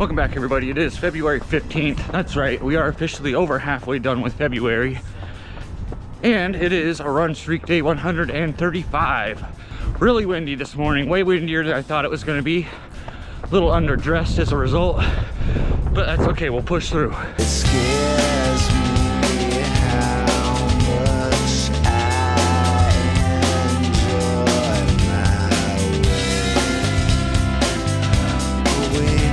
Welcome back, everybody. It is February 15th. That's right, we are officially over halfway done with February. And it is a run streak day 135. Really windy this morning, way windier than I thought it was going to be. A little underdressed as a result, but that's okay, we'll push through. It scares me how much I enjoy my way.